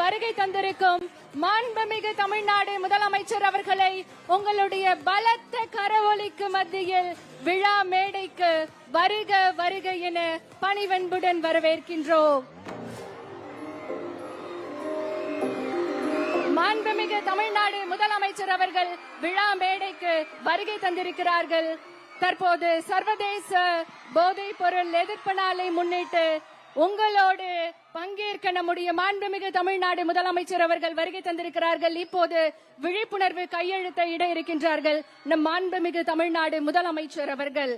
வருகை தந்திருக்கும் மாண்புமிகு தமிழ்நாடு முதலமைச்சர் அவர்களை உங்களுடைய பலத்த கரவொலிக்கு மத்தியில் விழா மேடைக்கு வருக வருக என பணிவன்புடன் வரவேற்கின்றோம். மாண்புமிகு தமிழ்நாடு முதலமைச்சர் அவர்கள் விழா மேடைக்கு வருகை தந்திருக்கிறார்கள். தற்போது சர்வதேச போதைப் பொருள் எதிர்ப்பு நாளை முன்னிட்டு உங்களோடு பங்கேற்க நம்முடைய மாண்புமிகு தமிழ்நாடு முதலமைச்சர் அவர்கள் வருகை தந்திருக்கிறார்கள். இப்போது விழிப்புணர்வு கையெழுத்தை இட இருக்கின்றார்கள் நம் மாண்புமிகு தமிழ்நாடு முதலமைச்சர் அவர்கள்.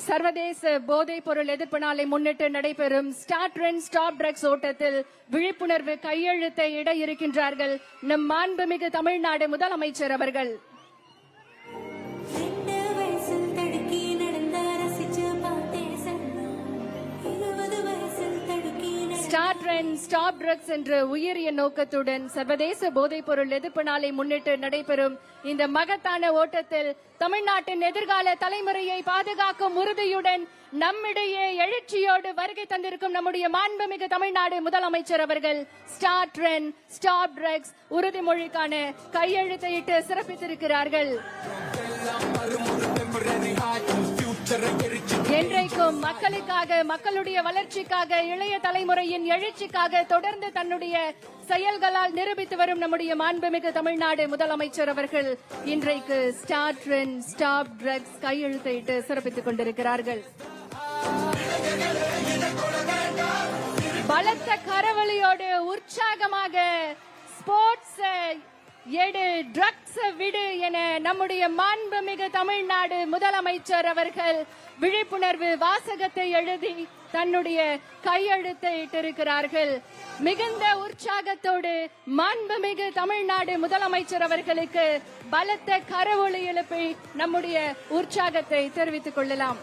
சர்வதேச போதைப் பொருள் எதிர்ப்பு நாளை முன்னிட்டு நடைபெறும் ஸ்டார்ட் ட்ரெண்ட் ஸ்டாப் ட்ரக்ஸ் ஓட்டத்தில் விழிப்புணர்வு கையெழுத்தை இட இருக்கின்றார்கள் நம் மாண்புமிகு தமிழ்நாடு முதலமைச்சர் அவர்கள். ஸ்டார்ட் ட்ரெண்ட் ஸ்டாப் ட்ரக்ஸ் என்ற உயரிய நோக்கத்துடன் சர்வதேச போதைப் பொருள் எதிர்ப்பு நாளை முன்னிட்டு நடைபெறும் இந்த மகத்தான ஓட்டத்தில் தமிழ்நாட்டின் எதிர்கால தலைமுறையை பாதுகாக்கும் உறுதியுடன் நம்மிடையே எழுச்சியோடு வருகை தந்திருக்கும் நம்முடைய மாண்புமிகு தமிழ்நாடு முதலமைச்சர் அவர்கள் ஸ்டார்ட் ட்ரெண்ட் ஸ்டாப் ட்ரக்ஸ் உறுதிமொழிக்கான கையெழுத்தையிட்டு சிறப்பித்திருக்கிறார்கள். என்றைக்கும் மக்களுக்காக, மக்களுடைய வளர்ச்சிக்காக, இளைய தலைமுறையின் எழுச்சிக்காக தொடர்ந்து தன்னுடைய செயல்களால் நிரூபித்து வரும் நம்முடைய மாண்புமிகு தமிழ்நாடு முதலமைச்சர் அவர்கள் இன்றைக்கு ஸ்டார்ட் ட்ரெண்ட் ஸ்டாப் ட்ரக்ஸ் கையெழுத்திட்டு சிறப்பித்துக் கொண்டிருக்கிறார்கள். பலத்த கரவொலியோடு உற்சாகமாக ஸ்போர்ட்ஸ் எடு ட்ரக்ஸ் விடு என நம்முடைய மாண்புமிகு தமிழ்நாடு முதலமைச்சர் அவர்கள் விழிப்புணர்வு வாசகத்தை எழுதி தன்னுடைய கையெழுத்தை இட்டிருக்கிறார்கள். மிகுந்த உற்சாகத்தோடு மாண்புமிகு தமிழ்நாடு முதலமைச்சர் அவர்களுக்கு பலத்த கரவொலி எழுப்பி நம்முடைய உற்சாகத்தை தெரிவித்துக் கொள்ளலாம்.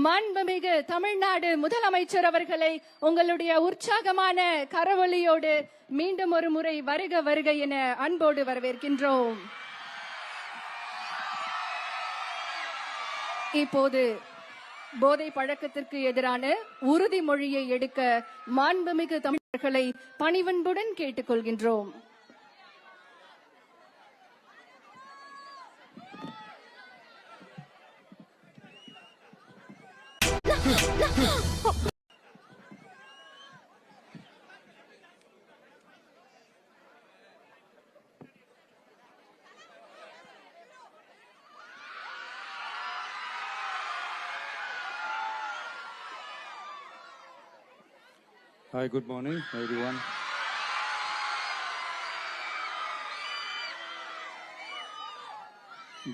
மாண்புமிகு தமிழ்நாடு முதலமைச்சர் அவர்களை உங்களுடைய உற்சாகமான கரவொலியோடு மீண்டும் ஒரு முறை வருக வருக என அன்போடு வரவேற்கின்றோம். இப்போது போதை பழக்கத்திற்கு எதிரான உறுதிமொழியை எடுக்க மாண்புமிகு தமிழர்களை பணிவன்புடன் கேட்டுக்கொள்கின்றோம். Hi, good morning, everyone.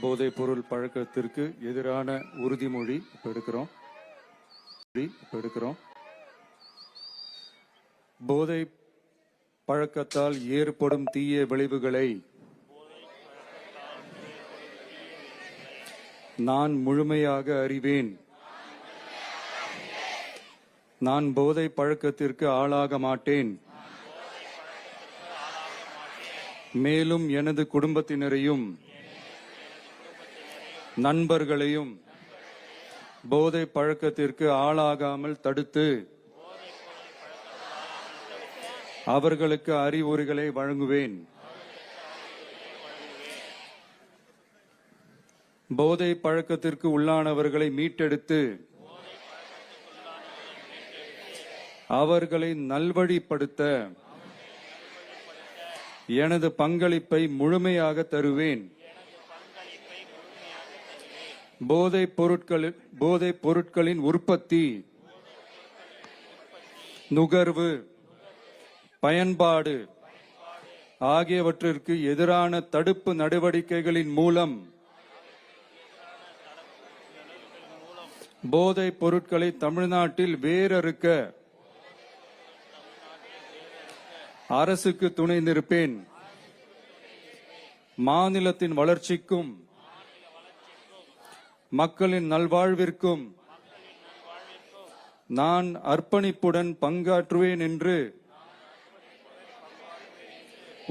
போதைப் பொருள் பழக்கத்திற்கு எதிரான உறுதிமொழி எடுக்கிறோம். போதை பழக்கத்தால் ஏற்படும் தீய விளைவுகளை நான் முழுமையாக அறிவேன். நான் போதை பழக்கத்திற்கு ஆளாக மாட்டேன். மேலும் எனது குடும்பத்தினரையும் நண்பர்களையும் போதை பழக்கத்திற்கு ஆளாகாமல் தடுத்து அவர்களுக்கு அறிவுரைகளை வழங்குவேன். போதை பழக்கத்திற்கு உள்ளானவர்களை மீட்டெடுத்து அவர்களை நல்வழிப்படுத்த எனது பங்களிப்பை முழுமையாக தருவேன். போதைப் பொருட்களின் உற்பத்தி, நுகர்வு, பயன்பாடு ஆகியவற்றிற்கு எதிரான தடுப்பு நடவடிக்கைகளின் மூலம் போதைப் பொருட்களை தமிழ்நாட்டில் வேரறுக்க அரசுக்கு துணை நிற்பேன். மாநிலத்தின் வளர்ச்சிக்கும் மக்களின் நல்வாழ்விற்கும் நான் அர்ப்பணிப்புடன் பங்காற்றுவேன் என்று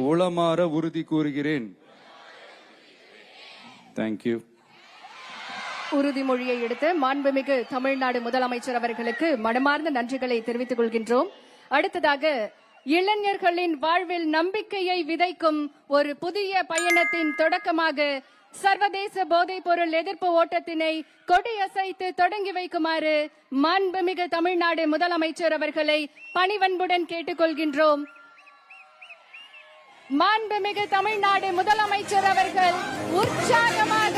உளமாற உறுதி கூறுகிறேன். தேங்க்யூ. உறுதிமொழியை எடுத்த மாண்புமிகு தமிழ்நாடு முதலமைச்சர் அவர்களுக்கு மனமார்ந்த நன்றிகளை தெரிவித்துக் கொள்கின்றோம். அடுத்ததாக இளைஞர்களின் வாழ்வில் நம்பிக்கையை விதைக்கும் ஒரு புதிய பயணத்தின் தொடக்கமாக சர்வதேச போதைப் பொருள் எதிர்ப்பு ஓட்டத்தினை கொடியசைத்து தொடங்கி வைக்குமாறு மாண்புமிகு தமிழ்நாடு முதலமைச்சர் அவர்களை பணிவன்புடன் கேட்டுக்கொள்கின்றோம். மாண்புமிகு தமிழ்நாடு முதலமைச்சர் அவர்கள் உற்சாகமாக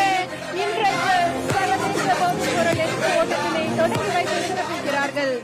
இன்றைக்கு சர்வதேச போதைப் பொருள் எதிர்ப்பு ஓட்டத்தினை தொடங்கி வைத்து சிறப்பிக்கிறார்கள்.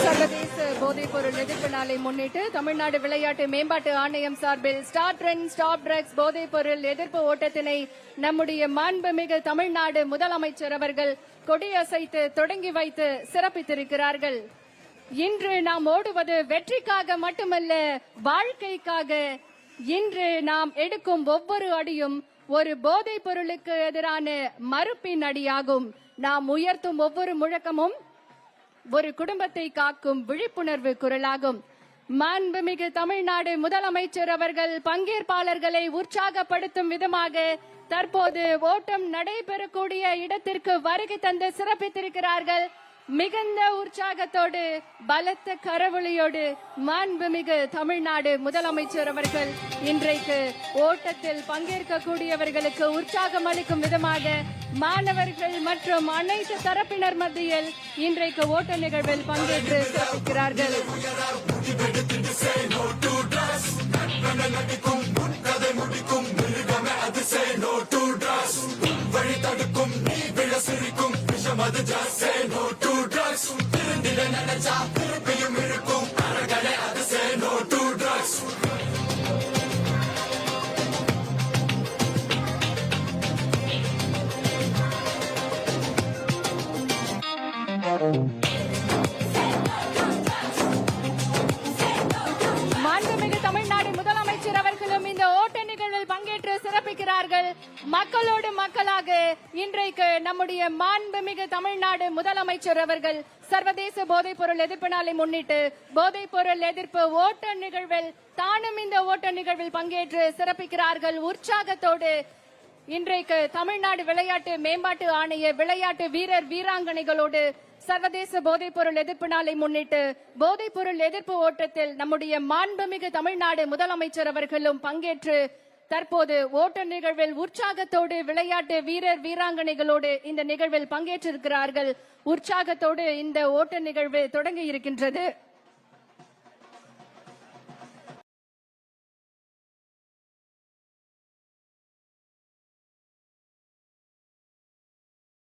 சர்வதேச போதைப் பொருள் எதிர்ப்பு நாளை முன்னிட்டு தமிழ்நாடு விளையாட்டு மேம்பாட்டு ஆணையம் சார்பில் ஸ்டார்ட் ட்ரெண்ட் ஸ்டாப் ட்ரக்ஸ் போதைப் பொருள் எதிர்ப்பு ஓட்டத்தினை நம்முடைய மாண்புமிகு தமிழ்நாடு முதலமைச்சர் அவர்கள் கொடியசைத்து தொடங்கி வைத்து சிறப்பித்திருக்கிறார்கள். இன்று நாம் ஓடுவது வெற்றிக்காக மட்டுமல்ல, வாழ்க்கைக்காக. இன்று நாம் எடுக்கும் ஒவ்வொரு அடியும் ஒரு போதைப் பொருளுக்கு எதிரான மறுப்பின் அடியாகும். நாம் உயர்த்தும் ஒவ்வொரு முழக்கமும் ஒரு குடும்பத்தை காக்கும் விழிப்புணர்வு குரலாகும். மாண்புமிகு தமிழ்நாடு முதலமைச்சர் அவர்கள் பங்கேற்பாளர்களை உற்சாகப்படுத்தும் விதமாக தற்போது ஓட்டம் நடைபெறக்கூடிய இடத்திற்கு வருகை தந்து சிறப்பித்திருக்கிறார்கள். மிகுந்த உற்சாகத்தோடு பலத்த கரவொலியோடு மாண்புமிகு தமிழ்நாடு முதலமைச்சர் அவர்கள் இன்றைக்கு ஓட்டத்தில் பங்கேற்கக்கூடியவர்களுக்கு உற்சாகம் அளிக்கும் விதமாக மாணவர்கள் மற்றும் அனைத்து தரப்பினர் மத்தியில் இன்றைக்கு ஓட்ட நிகழ்வில் பங்கேற்று சிறப்பிக்கிறார்கள். மாண்புமிகு தமிழ்நாடு முதலமைச்சர் அவர்களும் இந்த ஓட்ட நிகழ்வில் பங்கேற்று சிறப்பிக்கிறார்கள். மக்களோடு மக்களாக இன்றைக்கு நம்முடைய மாண்புமிகு தமிழ்நாடு முதலமைச்சர் அவர்கள் சர்வதேச போதைப் பொருள் எதிர்ப்பு நாளை முன்னிட்டு போதைப் பொருள் எதிர்ப்பு ஓட்ட நிகழ்வில் தானும் இந்த ஓட்ட நிகழ்வில் பங்கேற்று சிறப்பிக்கிறார்கள். உற்சாகத்தோடு இன்றைக்கு தமிழ்நாடு விளையாட்டு மேம்பாட்டு ஆணைய விளையாட்டு வீரர் வீராங்கனைகளோடு சர்வதேச போதைப் பொருள் எதிர்ப்பு நாளை முன்னிட்டு போதைப் பொருள் எதிர்ப்பு ஓட்டத்தில் நம்முடைய மாண்புமிகு தமிழ்நாடு முதலமைச்சர் அவர்களும் பங்கேற்று தற்போது ஓட்ட நிகழ்வில் உற்சாகத்தோடு விளையாட்டு வீரர் வீராங்கனைகளோடு இந்த நிகழ்வில் பங்கேற்றிருக்கிறார்கள். உற்சாகத்தோடு இந்த ஓட்ட நிகழ்வு தொடங்கி இருக்கின்றது.